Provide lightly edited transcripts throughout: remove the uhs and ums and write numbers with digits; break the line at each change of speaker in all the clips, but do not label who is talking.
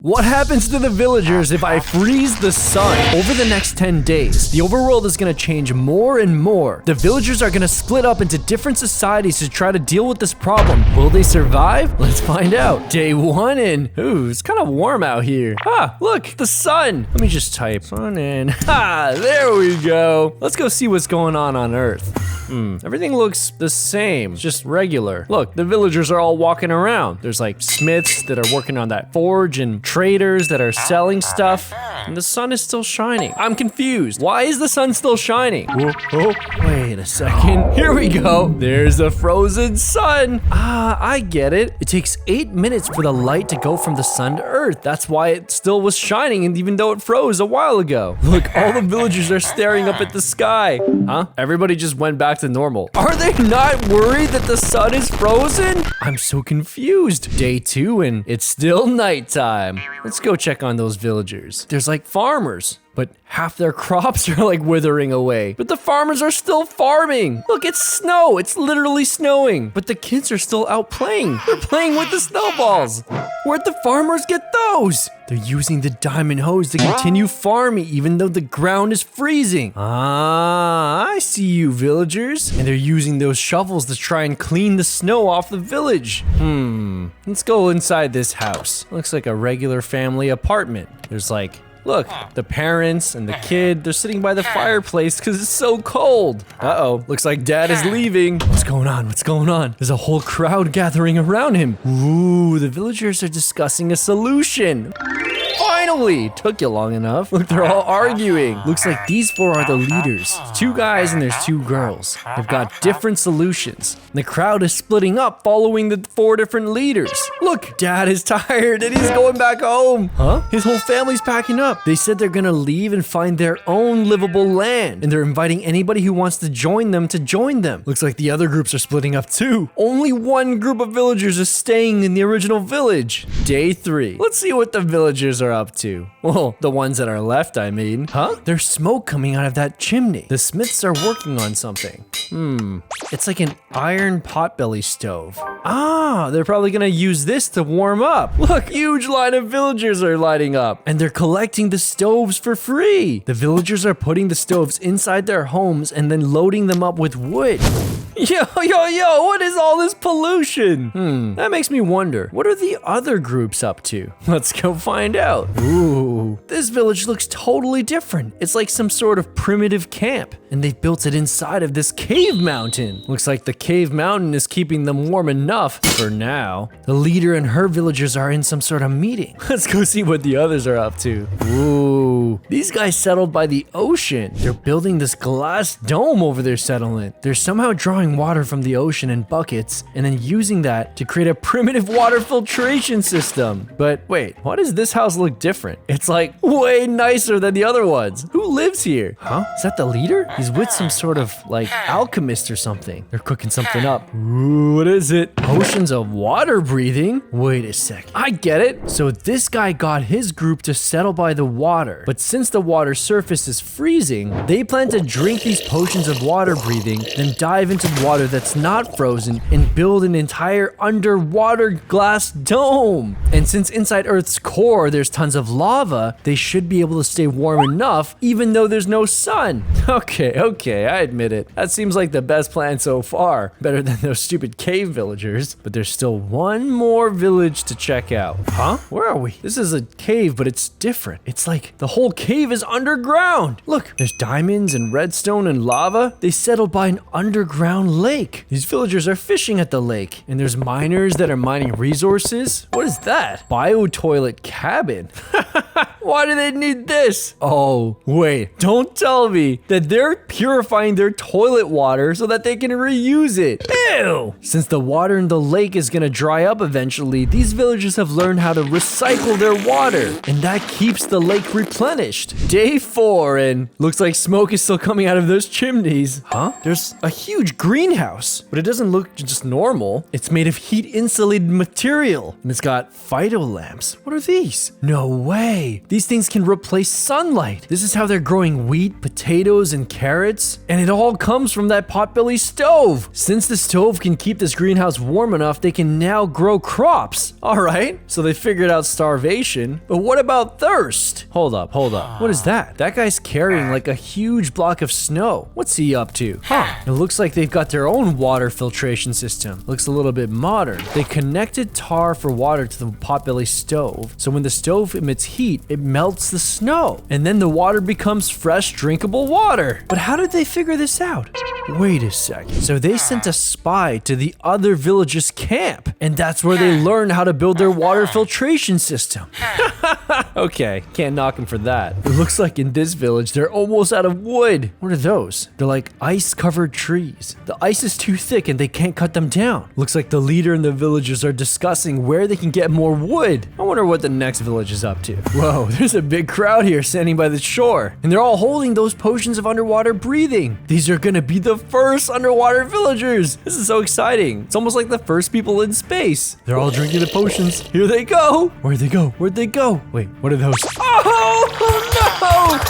What happens to the villagers if I freeze the sun? Over the next 10 days, the overworld is going to change more and more. The villagers are going to split up into different societies to try to deal with this problem. Will they survive? Let's find out. Day 1 and... Ooh, it's kind of warm out here. Ah, look, the sun. Let me just type sun in. Ha, there we go. Let's go see what's going on Earth. Everything looks the same, just regular. Look, the villagers are all walking around. There's like smiths that are working on that forge and traders that are selling stuff. And the sun is still shining. I'm confused. Why is the sun still shining? Oh, wait a second. Here we go. There's the frozen sun. Ah, I get it. It takes 8 minutes for the light to go from the sun to Earth. That's why it still was shining, and even though it froze a while ago. Look, all the villagers are staring up at the sky. Huh? Everybody just went back to normal. Are they not worried that the sun is frozen? I'm so confused. Day 2 and it's still nighttime. Let's go check on those villagers. There's like farmers, but half their crops are like withering away. But the farmers are still farming. Look, it's snow. It's literally snowing. But the kids are still out playing. They're playing with the snowballs. Where'd the farmers get those? They're using the diamond hose to continue farming even though the ground is freezing. Ah, I see you villagers. And they're using those shovels to try and clean the snow off the village. Let's go inside this house. Looks like a regular family apartment. There's like, look, the parents and the kid, they're sitting by the fireplace because it's so cold. Uh-oh, looks like dad is leaving. What's going on? What's going on? There's a whole crowd gathering around him. Ooh, the villagers are discussing a solution. Finally! Took you long enough. Look, they're all arguing. Looks like these 4 are the leaders. 2 guys and there's 2 girls. They've got different solutions. And the crowd is splitting up following the 4 different leaders. Look, dad is tired and he's going back home. Huh? His whole family's packing up. They said they're gonna leave and find their own livable land. And they're inviting anybody who wants to join them to join them. Looks like the other groups are splitting up too. Only one group of villagers is staying in the original village. Day 3. Let's see what the villagers are up to. Well, the ones that are left, I mean. Huh? There's smoke coming out of that chimney. The smiths are working on something. It's like an iron potbelly stove. Ah, they're probably gonna use this to warm up. Look, huge line of villagers are lighting up. And they're collecting the stoves for free. The villagers are putting the stoves inside their homes and then loading them up with wood. Yo, what is all this pollution? That makes me wonder, what are the other groups up to? Let's go find out. Ooh, this village looks totally different. It's like some sort of primitive camp, and they've built it inside of this cave mountain. Looks like the cave mountain is keeping them warm enough for now. The leader and her villagers are in some sort of meeting. Let's go see what the others are up to. Ooh, these guys settled by the ocean. They're building this glass dome over their settlement. They're somehow drawing water from the ocean in buckets and then using that to create a primitive water filtration system. But wait, why does this house look different? It's like way nicer than the other ones. Who lives here? Huh? Is that the leader? He's with some sort of like alchemist or something. They're cooking something up. Ooh, what is it? Potions of water breathing? Wait a sec. I get it. So this guy got his group to settle by the water. But since the water surface is freezing, they plan to drink these potions of water breathing, then dive into water that's not frozen and build an entire underwater glass dome. And since inside Earth's core there's tons of lava, they should be able to stay warm enough even though there's no sun. Okay, I admit it. That seems like the best plan so far. Better than those stupid cave villagers. But there's still one more village to check out. Huh? Where are we? This is a cave, but it's different. It's like the whole cave is underground. Look, there's diamonds and redstone and lava. They settled by an underground lake. These villagers are fishing at the lake. And there's miners that are mining resources. What is that? Bio-toilet cabin. Why do they need this? Oh, wait. Don't tell me that they're purifying their toilet water so that they can reuse it. Ew! Since the water in the lake is gonna dry up eventually, these villagers have learned how to recycle their water. And that keeps the lake replenished. Day 4 and looks like smoke is still coming out of those chimneys. Huh? There's a huge greenhouse, but it doesn't look just normal. It's made of heat insulated material and it's got phyto lamps. What are these? No way. These things can replace sunlight. This is how they're growing wheat, potatoes, and carrots. And it all comes from that potbelly stove. Since the stove can keep this greenhouse warm enough, they can now grow crops. All right, so they figured out starvation. But what about thirst? Hold up. What is that? That guy's carrying like a huge block of snow. What's he up to? It looks like they've got their own water filtration system. Looks a little bit modern. They connected tar for water to the potbelly stove. So when the stove emits heat, it melts the snow. And then the water becomes fresh, drinkable water. But how did they figure this out? Wait a second. So they sent a spy to the other villagers' camp. And that's where they learned how to build their water filtration system. Okay, can't knock them for that. It looks like in this village, they're almost out of wood. What are those? They're like ice-covered trees. The ice is too thick and they can't cut them down. Looks like the leader and the villagers are discussing where they can get more wood. I wonder what the next village is up to. Whoa, there's a big crowd here standing by the shore. And they're all holding those potions of underwater breathing. These are gonna be the first underwater villagers. This is so exciting. It's almost like the first people in space. They're all drinking the potions. Here they go. Where'd they go? Where'd they go? Wait, what are those? Oh no!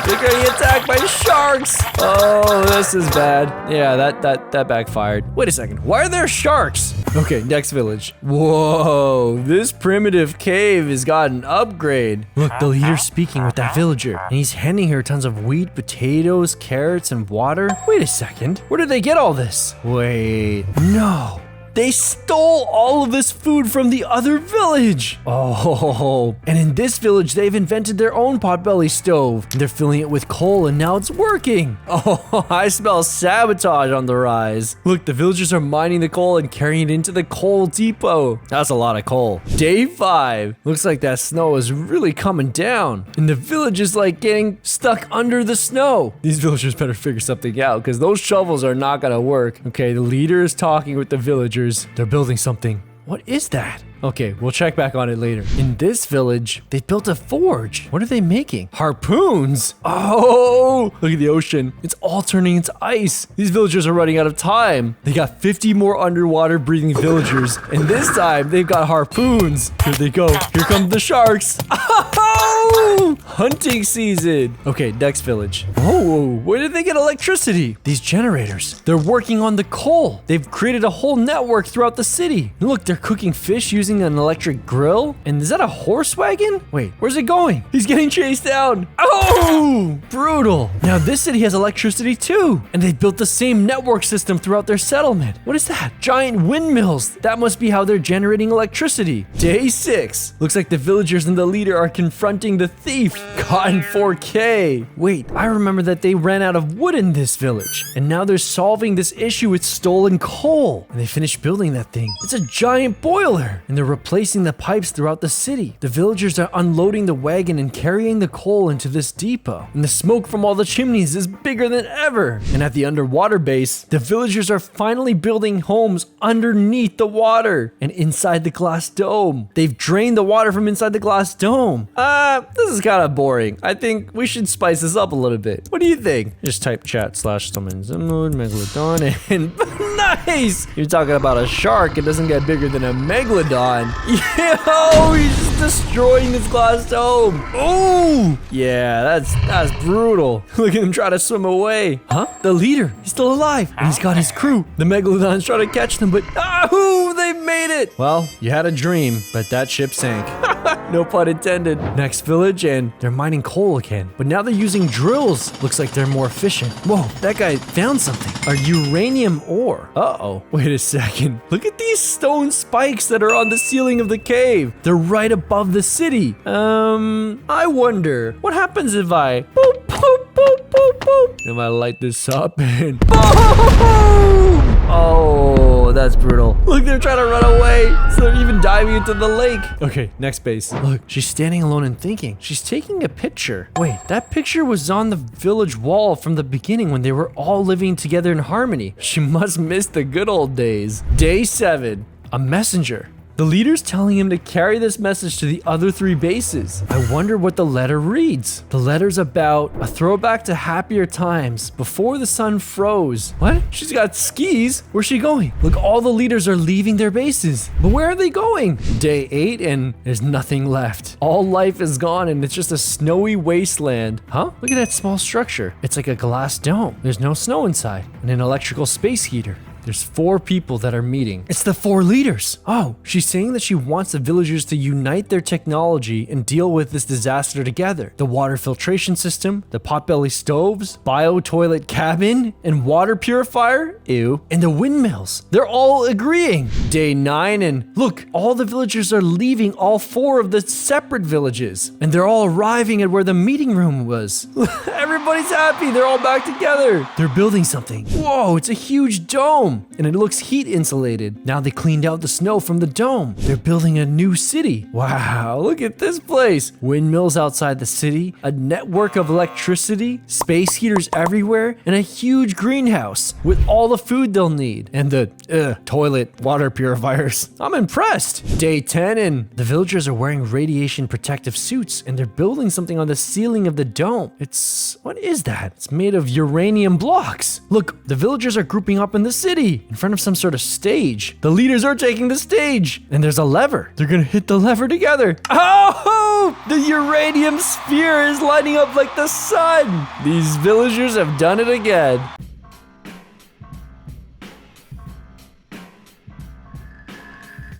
They're getting attacked by sharks. Oh, this is bad. Yeah, that backfired. Wait a second. Why are there sharks? Okay, next village. Whoa, this primitive cave has got an upgrade. Look, the leader's speaking with that villager, and he's handing her tons of wheat, potatoes, carrots, and water. Wait a second. Where did they get all this? Wait, no. They stole all of this food from the other village. Oh, and in this village, they've invented their own potbelly stove. And they're filling it with coal and now it's working. Oh, I smell sabotage on the rise. Look, the villagers are mining the coal and carrying it into the coal depot. That's a lot of coal. Day 5. Looks like that snow is really coming down. And the village is like getting stuck under the snow. These villagers better figure something out because those shovels are not gonna work. Okay, the leader is talking with the villagers. They're building something. What is that? Okay, we'll check back on it later. In this village, they built a forge. What are they making? Harpoons? Oh, look at the ocean. It's all turning into ice. These villagers are running out of time. They got 50 more underwater breathing villagers. And this time, they've got harpoons. Here they go. Here come the sharks. Oh, hunting season. Okay, next village. Oh, where did they get electricity? These generators. They're working on the coal. They've created a whole network throughout the city. And look, they're cooking fish using an electric grill. And is that a horse wagon? Wait, where's it going? He's getting chased down. Oh, brutal. Now this city has electricity too. And they built the same network system throughout their settlement. What is that? Giant windmills. That must be how they're generating electricity. Day 6. Looks like the villagers and the leader are confronting the thief. Caught in 4K. Wait, I remember that they ran out of wood in this village. And now they're solving this issue with stolen coal. And they finished building that thing. It's a giant boiler. And they're replacing the pipes throughout the city. The villagers are unloading the wagon and carrying the coal into this depot. And the smoke from all the chimneys is bigger than ever. And at the underwater base, the villagers are finally building homes underneath the water and inside the glass dome. They've drained the water from inside the glass dome. This is kind of boring. I think we should spice this up a little bit. What do you think? Just type chat/summon Zimmood, Megalodon, and nice! You're talking about a shark. It doesn't get bigger than a Megalodon. Yo, he's just destroying this glass dome. Oh, yeah, that's brutal. Look at him try to swim away. Huh? The leader, he's still alive. And he's got his crew. The Megalodon's trying to catch them, but they made it. Well, you had a dream, but that ship sank. No pun intended. Next village, and they're mining coal again. But now they're using drills. Looks like they're more efficient. Whoa, that guy found something. A uranium ore. Uh-oh. Wait a second. Look at these stone spikes that are on the ceiling of the cave. They're right above the city. I wonder, what happens if I boop, boop, boop, boop, boop. If I light this up and boom! Oh, that's brutal. Look, they're trying to run away. So they're even diving into the lake. Okay, next base. Look, she's standing alone and thinking. She's taking a picture. Wait, that picture was on the village wall from the beginning when they were all living together in harmony. She must miss the good old days. Day 7. A messenger. The leader's telling him to carry this message to the other 3 bases. I wonder what the letter reads. The letter's about a throwback to happier times before the sun froze. What? She's got skis? Where's she going? Look, all the leaders are leaving their bases. But where are they going? Day 8 and there's nothing left. All life is gone and it's just a snowy wasteland. Huh? Look at that small structure. It's like a glass dome. There's no snow inside and an electrical space heater. There's 4 people that are meeting. It's the 4 leaders. Oh, she's saying that she wants the villagers to unite their technology and deal with this disaster together. The water filtration system, the potbelly stoves, bio-toilet cabin, and water purifier, ew, and the windmills. They're all agreeing. Day 9 and look, all the villagers are leaving all 4 of the separate villages. And they're all arriving at where the meeting room was. Everybody's happy. They're all back together. They're building something. Whoa, it's a huge dome. And it looks heat insulated. Now they cleaned out the snow from the dome. They're building a new city. Wow, look at this place. Windmills outside the city, a network of electricity, space heaters everywhere, and a huge greenhouse with all the food they'll need. And the toilet water purifiers. I'm impressed. Day 10 and the villagers are wearing radiation protective suits and they're building something on the ceiling of the dome. What is that? It's made of uranium blocks. Look, the villagers are grouping up in the city in front of some sort of stage. The leaders are taking the stage and there's a lever. They're gonna hit the lever together. Oh, the uranium sphere is lighting up like the sun. These villagers have done it again.